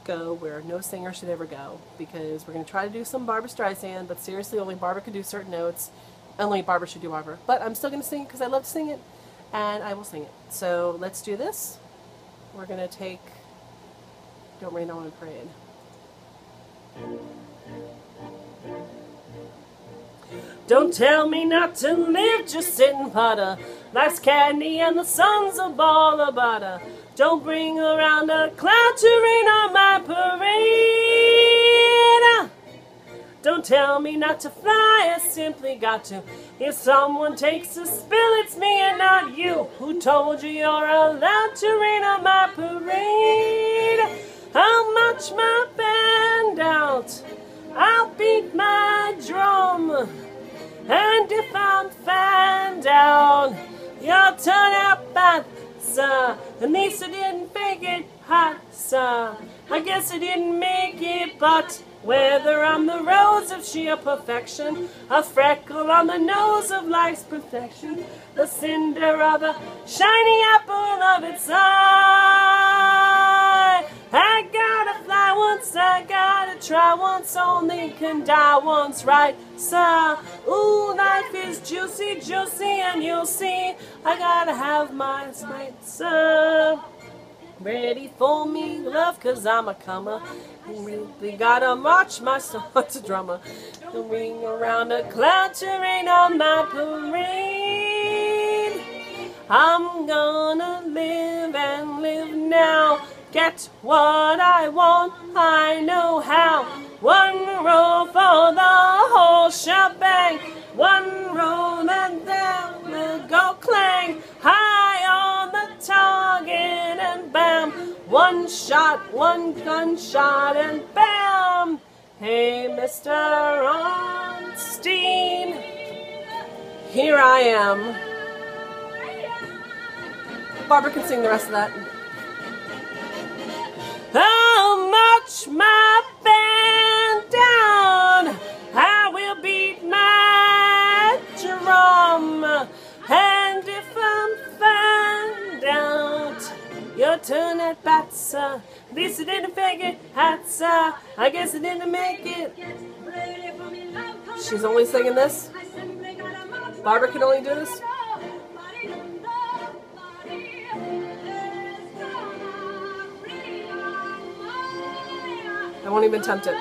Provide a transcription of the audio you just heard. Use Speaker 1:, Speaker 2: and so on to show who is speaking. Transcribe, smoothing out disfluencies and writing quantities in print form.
Speaker 1: go where no singer should ever go, because we're going to try to do some Barbra Streisand, but seriously, only Barbara can do certain notes. Only Barbara should do Barbara. But I'm still going to sing it because I love to sing it, and I will sing it. So let's do this. We're going to take Don't Rain on a Parade. Don't tell me not to live, just sit and putter. Life's candy and the sun's a ball of butter. Don't bring around a cloud to rain on my parade. Don't tell me not to fly, I simply got to. If someone takes a spill, it's me and not you. Who told you you're allowed to rain on my parade? I'll march my band out, I'll beat my drum. And if I'm found out, you'll turn out bad, sir. At least I didn't fake it hot, sir. I guess I didn't make it, but whether I'm the rose of sheer perfection, a freckle on the nose of life's perfection, the cinder of a shiny apple of its eye. I gotta fly once, I gotta try once, only can die once, right, sir? Ooh, life is juicy, juicy, and you'll see I gotta have my sight, sir. Ready for me, love, 'cause I'm a comer. We gotta march, my son's a drummer. Don't ring around a cloud to rain on my parade. I'm gonna live and live now. Get what I want, I know how. One roll for the whole shebang. One roll and then we'll go clang. High on the target and bam. One shot, one gunshot and bam. Hey, Mr. Ornstein, here I am. Barbara can sing the rest of that. I'll march my band down, I will beat my drum, and if I'm found out, your turn at bat, sir. At least I didn't fake it, hat, sir. I guess I didn't make it. She's only singing this. Barbara can only do this. I won't even attempt it.